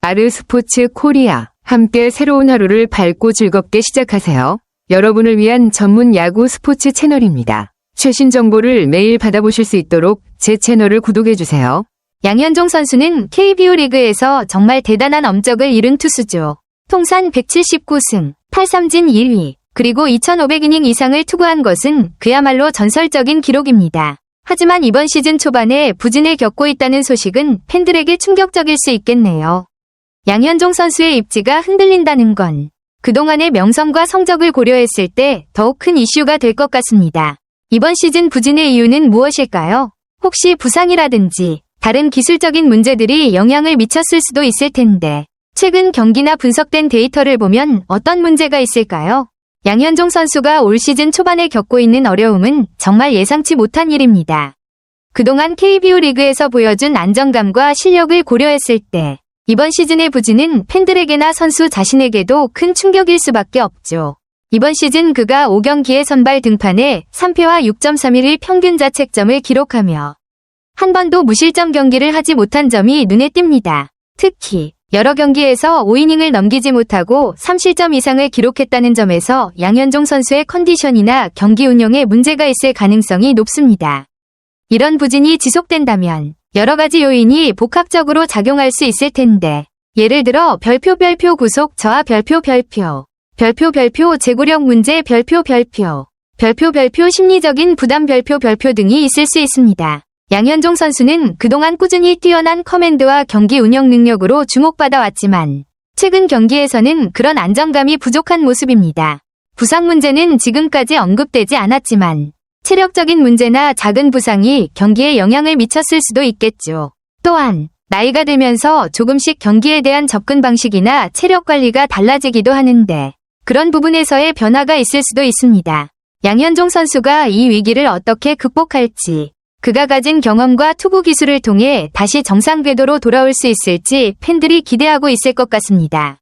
아르스포츠 코리아. 함께 새로운 하루를 밝고 즐겁게 시작하세요. 여러분을 위한 전문 야구 스포츠 채널입니다. 최신 정보를 매일 받아보실 수 있도록 제 채널을 구독해주세요. 양현종 선수는 KBO 리그에서 정말 대단한 업적을 이룬 투수죠. 통산 179승, 8삼진 1위, 그리고 2,500이닝 이상을 투구한 것은 그야말로 전설적인 기록입니다. 하지만 이번 시즌 초반에 부진을 겪고 있다는 소식은 팬들에게 충격적일 수 있겠네요. 양현종 선수의 입지가 흔들린다는 건 그동안의 명성과 성적을 고려했을 때 더욱 큰 이슈가 될 것 같습니다. 이번 시즌 부진의 이유는 무엇일까요? 혹시 부상이라든지 다른 기술적인 문제들이 영향을 미쳤을 수도 있을 텐데 최근 경기나 분석된 데이터를 보면 어떤 문제가 있을까요? 양현종 선수가 올 시즌 초반에 겪고 있는 어려움은 정말 예상치 못한 일입니다. 그동안 KBO 리그에서 보여준 안정감과 실력을 고려했을 때 이번 시즌의 부진은 팬들에게나 선수 자신에게도 큰 충격일 수밖에 없죠. 이번 시즌 그가 5경기에 선발 등판해 3패와 6.31의 평균 자책점을 기록하며 한 번도 무실점 경기를 하지 못한 점이 눈에 띕니다. 특히 여러 경기에서 5이닝을 넘기지 못하고 3실점 이상을 기록했다는 점에서 양현종 선수의 컨디션이나 경기 운영에 문제가 있을 가능성이 높습니다. 이런 부진이 지속된다면 여러 가지 요인이 복합적으로 작용할 수 있을 텐데 예를 들어 별표 구속 저하 별표 제구력 문제 별표 심리적인 부담 별표 등이 있을 수 있습니다. 양현종 선수는 그동안 꾸준히 뛰어난 커맨드와 경기 운영 능력으로 주목받아 왔지만 최근 경기에서는 그런 안정감이 부족한 모습입니다. 부상 문제는 지금까지 언급되지 않았지만 체력적인 문제나 작은 부상이 경기에 영향을 미쳤을 수도 있겠죠. 또한 나이가 들면서 조금씩 경기에 대한 접근 방식이나 체력 관리가 달라지기도 하는데 그런 부분에서의 변화가 있을 수도 있습니다. 양현종 선수가 이 위기를 어떻게 극복할지, 그가 가진 경험과 투구 기술을 통해 다시 정상 궤도로 돌아올 수 있을지 팬들이 기대하고 있을 것 같습니다.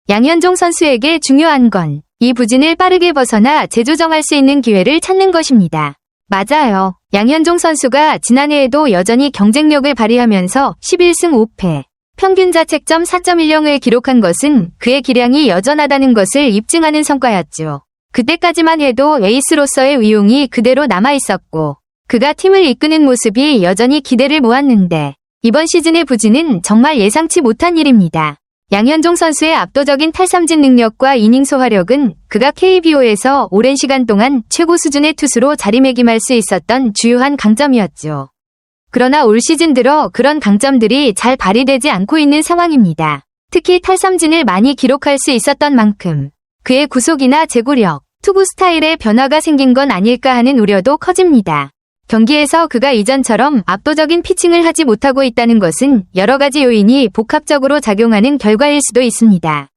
양현종 선수에게 중요한 건 이 부진을 빠르게 벗어나 재조정할 수 있는 기회를 찾는 것입니다. 맞아요. 양현종 선수가 지난해에도 여전히 경쟁력을 발휘하면서 11승 5패, 평균 자책점 4.10을 기록한 것은 그의 기량이 여전하다는 것을 입증하는 성과였죠. 그때까지만 해도 에이스로서의 위용이 그대로 남아있었고 그가 팀을 이끄는 모습이 여전히 기대를 모았는데 이번 시즌의 부진은 정말 예상치 못한 일입니다. 양현종 선수의 압도적인 탈삼진 능력과 이닝 소화력은 그가 KBO에서 오랜 시간 동안 최고 수준의 투수로 자리매김할 수 있었던 주요한 강점이었죠. 그러나 올 시즌 들어 그런 강점들이 잘 발휘되지 않고 있는 상황입니다. 특히 탈삼진을 많이 기록할 수 있었던 만큼 그의 구속이나 제구력, 투구 스타일에 변화가 생긴 건 아닐까 하는 우려도 커집니다. 경기에서 그가 이전처럼 압도적인 피칭을 하지 못하고 있다는 것은 여러 가지 요인이 복합적으로 작용하는 결과일 수도 있습니다.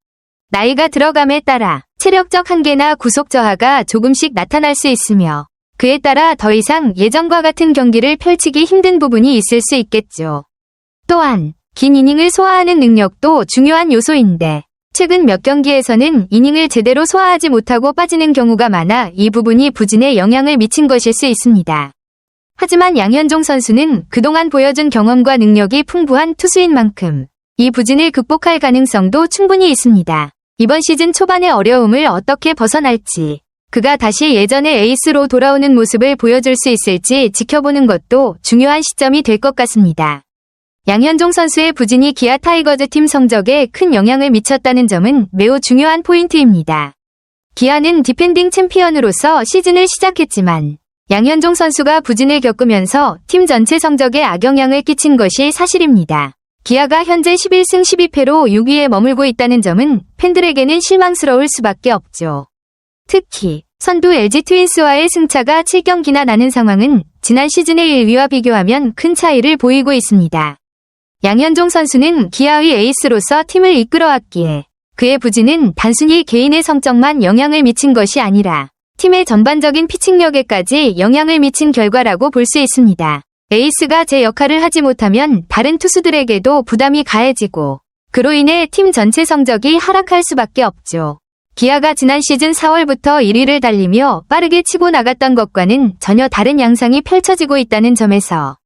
나이가 들어감에 따라 체력적 한계나 구속 저하가 조금씩 나타날 수 있으며 그에 따라 더 이상 예전과 같은 경기를 펼치기 힘든 부분이 있을 수 있겠죠. 또한 긴 이닝을 소화하는 능력도 중요한 요소인데 최근 몇 경기에서는 이닝을 제대로 소화하지 못하고 빠지는 경우가 많아 이 부분이 부진에 영향을 미친 것일 수 있습니다. 하지만 양현종 선수는 그동안 보여준 경험과 능력이 풍부한 투수인 만큼 이 부진을 극복할 가능성도 충분히 있습니다. 이번 시즌 초반의 어려움을 어떻게 벗어날지, 그가 다시 예전의 에이스로 돌아오는 모습을 보여줄 수 있을지 지켜보는 것도 중요한 시점이 될 것 같습니다. 양현종 선수의 부진이 기아 타이거즈 팀 성적에 큰 영향을 미쳤다는 점은 매우 중요한 포인트입니다. 기아는 디펜딩 챔피언으로서 시즌을 시작했지만 양현종 선수가 부진을 겪으면서 팀 전체 성적에 악영향을 끼친 것이 사실입니다. 기아가 현재 11승 12패로 6위에 머물고 있다는 점은 팬들에게는 실망스러울 수밖에 없죠. 특히 선두 LG 트윈스와의 승차가 7경기나 나는 상황은 지난 시즌의 1위와 비교하면 큰 차이를 보이고 있습니다. 양현종 선수는 기아의 에이스로서 팀을 이끌어왔기에 그의 부진은 단순히 개인의 성적만 영향을 미친 것이 아니라 팀의 전반적인 피칭력에까지 영향을 미친 결과라고 볼 수 있습니다. 에이스가 제 역할을 하지 못하면 다른 투수들에게도 부담이 가해지고 그로 인해 팀 전체 성적이 하락할 수밖에 없죠. 기아가 지난 시즌 4월부터 1위를 달리며 빠르게 치고 나갔던 것과는 전혀 다른 양상이 펼쳐지고 있다는 점에서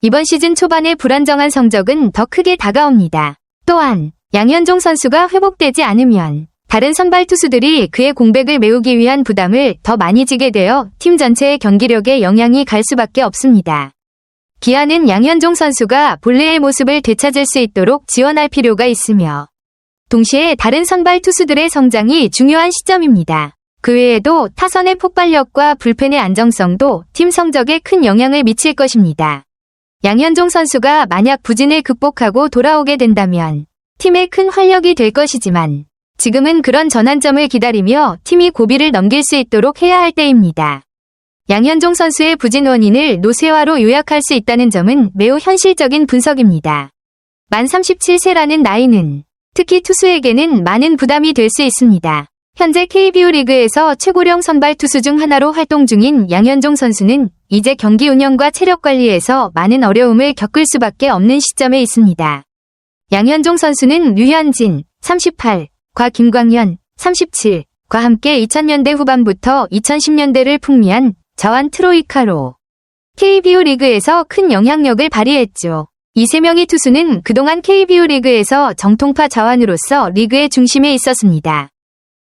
이번 시즌 초반의 불안정한 성적은 더 크게 다가옵니다. 또한 양현종 선수가 회복되지 않으면 다른 선발 투수들이 그의 공백을 메우기 위한 부담을 더 많이 지게 되어 팀 전체의 경기력에 영향이 갈 수밖에 없습니다. 기아는 양현종 선수가 본래의 모습을 되찾을 수 있도록 지원할 필요가 있으며 동시에 다른 선발 투수들의 성장이 중요한 시점입니다. 그 외에도 타선의 폭발력과 불펜의 안정성도 팀 성적에 큰 영향을 미칠 것입니다. 양현종 선수가 만약 부진을 극복하고 돌아오게 된다면 팀에 큰 활력이 될 것이지만 지금은 그런 전환점을 기다리며 팀이 고비를 넘길 수 있도록 해야 할 때입니다. 양현종 선수의 부진 원인을 노쇠화로 요약할 수 있다는 점은 매우 현실적인 분석입니다. 만 37세라는 나이는 특히 투수에게는 많은 부담이 될 수 있습니다. 현재 KBO 리그에서 최고령 선발 투수 중 하나로 활동 중인 양현종 선수는 이제 경기 운영과 체력 관리에서 많은 어려움을 겪을 수밖에 없는 시점에 있습니다. 양현종 선수는 류현진, 38, 과 김광현, 37, 과 함께 2000년대 후반부터 2010년대를 풍미한 자완 트로이카로 KBO 리그에서 큰 영향력을 발휘했죠. 이 세 명의 투수는 그동안 KBO 리그에서 정통파 자완으로서 리그의 중심에 있었습니다.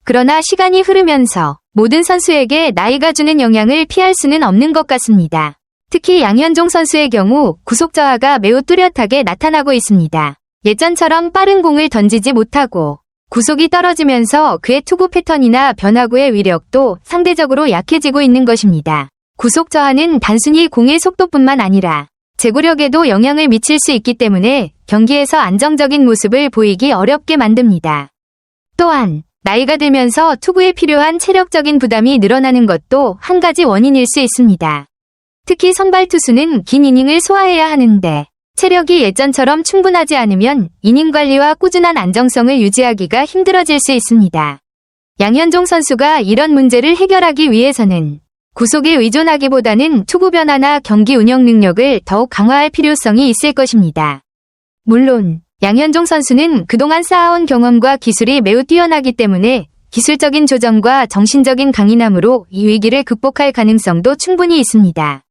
그러나 시간이 흐르면서 모든 선수에게 나이가 주는 영향을 피할 수는 없는 것 같습니다. 특히 양현종 선수의 경우 구속 저하가 매우 뚜렷하게 나타나고 있습니다. 예전처럼 빠른 공을 던지지 못하고 구속이 떨어지면서 그의 투구 패턴이나 변화구의 위력도 상대적으로 약해지고 있는 것입니다. 구속 저하는 단순히 공의 속도뿐만 아니라 제구력에도 영향을 미칠 수 있기 때문에 경기에서 안정적인 모습을 보이기 어렵게 만듭니다. 또한 나이가 들면서 투구에 필요한 체력적인 부담이 늘어나는 것도 한 가지 원인일 수 있습니다. 특히 선발 투수는 긴 이닝을 소화해야 하는데 체력이 예전처럼 충분하지 않으면 이닝 관리와 꾸준한 안정성을 유지하기가 힘들어질 수 있습니다. 양현종 선수가 이런 문제를 해결하기 위해서는 구속에 의존하기보다는 투구 변화나 경기 운영 능력을 더욱 강화할 필요성이 있을 것입니다. 물론 양현종 선수는 그동안 쌓아온 경험과 기술이 매우 뛰어나기 때문에 기술적인 조정과 정신적인 강인함으로 이 위기를 극복할 가능성도 충분히 있습니다.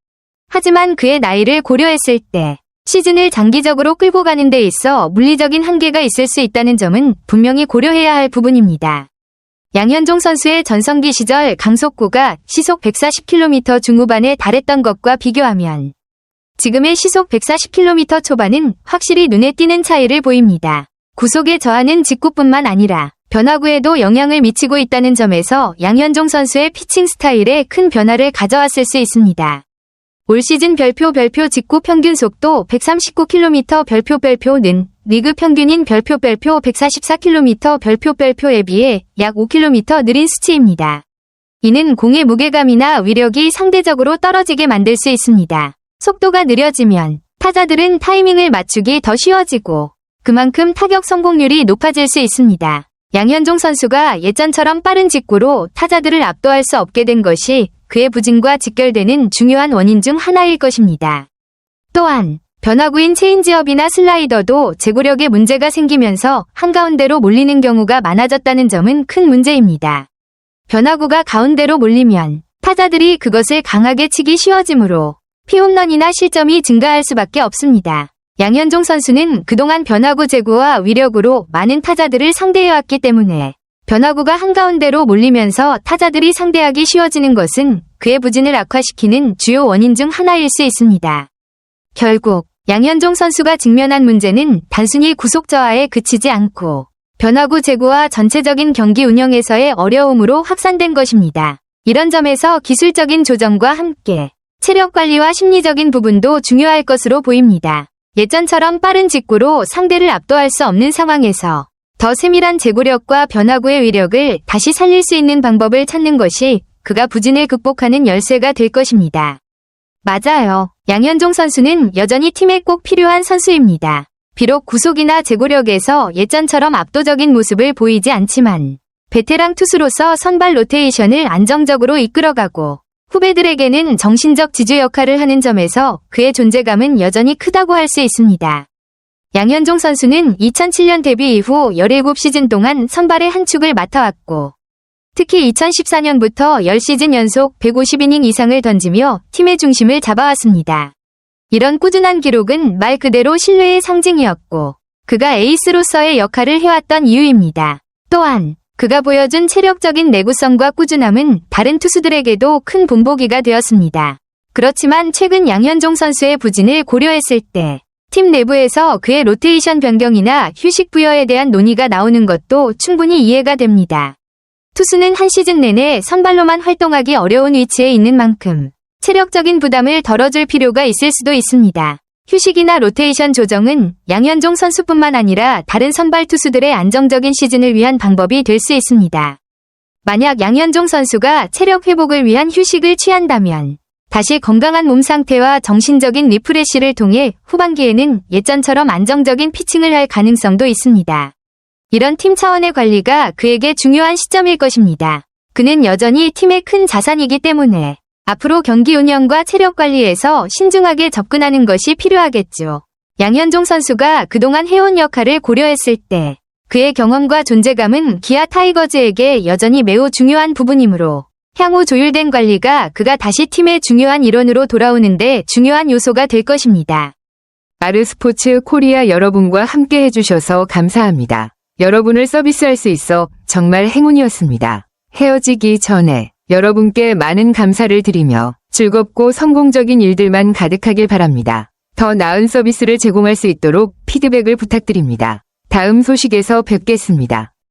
하지만 그의 나이를 고려했을 때 시즌을 장기적으로 끌고 가는 데 있어 물리적인 한계가 있을 수 있다는 점은 분명히 고려해야 할 부분입니다. 양현종 선수의 전성기 시절 강속구가 시속 140km 중후반에 달했던 것과 비교하면 지금의 시속 140km 초반은 확실히 눈에 띄는 차이를 보입니다. 구속의 저하는 직구뿐만 아니라 변화구에도 영향을 미치고 있다는 점에서 양현종 선수의 피칭 스타일에 큰 변화를 가져왔을 수 있습니다. 올 시즌 별표 직구 평균 속도 139km 별표는 리그 평균인 별표 144km 별표에 비해 약 5km 느린 수치입니다. 이는 공의 무게감이나 위력이 상대적으로 떨어지게 만들 수 있습니다. 속도가 느려지면 타자들은 타이밍을 맞추기 더 쉬워지고 그만큼 타격 성공률이 높아질 수 있습니다. 양현종 선수가 예전처럼 빠른 직구로 타자들을 압도할 수 없게 된 것이 그의 부진과 직결되는 중요한 원인 중 하나일 것입니다. 또한 변화구인 체인지업이나 슬라이더도 제구력에 문제가 생기면서 한가운데로 몰리는 경우가 많아졌다는 점은 큰 문제입니다. 변화구가 가운데로 몰리면 타자들이 그것을 강하게 치기 쉬워지므로 피홈런이나 실점이 증가할 수밖에 없습니다. 양현종 선수는 그동안 변화구 제구와 위력으로 많은 타자들을 상대해왔기 때문에 변화구가 한가운데로 몰리면서 타자들이 상대하기 쉬워지는 것은 그의 부진을 악화시키는 주요 원인 중 하나일 수 있습니다. 결국 양현종 선수가 직면한 문제는 단순히 구속 저하에 그치지 않고 변화구 제구와 전체적인 경기 운영에서의 어려움으로 확산된 것입니다. 이런 점에서 기술적인 조정과 함께 체력 관리와 심리적인 부분도 중요할 것으로 보입니다. 예전처럼 빠른 직구로 상대를 압도할 수 없는 상황에서 더 세밀한 제구력과 변화구의 위력을 다시 살릴 수 있는 방법을 찾는 것이 그가 부진을 극복하는 열쇠가 될 것입니다. 맞아요. 양현종 선수는 여전히 팀에 꼭 필요한 선수입니다. 비록 구속이나 제구력에서 예전처럼 압도적인 모습을 보이지 않지만 베테랑 투수로서 선발 로테이션을 안정적으로 이끌어가고 후배들에게는 정신적 지주 역할을 하는 점에서 그의 존재감은 여전히 크다고 할 수 있습니다. 양현종 선수는 2007년 데뷔 이후 17시즌 동안 선발의 한 축을 맡아왔고 특히 2014년부터 10시즌 연속 150이닝 이상을 던지며 팀의 중심을 잡아왔습니다. 이런 꾸준한 기록은 말 그대로 신뢰의 상징이었고 그가 에이스로서의 역할을 해왔던 이유입니다. 또한 그가 보여준 체력적인 내구성과 꾸준함은 다른 투수들에게도 큰 본보기가 되었습니다. 그렇지만 최근 양현종 선수의 부진을 고려했을 때 팀 내부에서 그의 로테이션 변경이나 휴식 부여에 대한 논의가 나오는 것도 충분히 이해가 됩니다. 투수는 한 시즌 내내 선발로만 활동하기 어려운 위치에 있는 만큼 체력적인 부담을 덜어줄 필요가 있을 수도 있습니다. 휴식이나 로테이션 조정은 양현종 선수뿐만 아니라 다른 선발 투수들의 안정적인 시즌을 위한 방법이 될 수 있습니다. 만약 양현종 선수가 체력 회복을 위한 휴식을 취한다면 다시 건강한 몸 상태와 정신적인 리프레시를 통해 후반기에는 예전처럼 안정적인 피칭을 할 가능성도 있습니다. 이런 팀 차원의 관리가 그에게 중요한 시점일 것입니다. 그는 여전히 팀의 큰 자산이기 때문에 앞으로 경기 운영과 체력 관리에서 신중하게 접근하는 것이 필요하겠죠. 양현종 선수가 그동안 해온 역할을 고려했을 때 그의 경험과 존재감은 기아 타이거즈에게 여전히 매우 중요한 부분이므로 향후 조율된 관리가 그가 다시 팀의 중요한 일원으로 돌아오는데 중요한 요소가 될 것입니다. 마르스포츠 코리아 여러분과 함께 해주셔서 감사합니다. 여러분을 서비스할 수 있어 정말 행운이었습니다. 헤어지기 전에 여러분께 많은 감사를 드리며 즐겁고 성공적인 일들만 가득하길 바랍니다. 더 나은 서비스를 제공할 수 있도록 피드백을 부탁드립니다. 다음 소식에서 뵙겠습니다.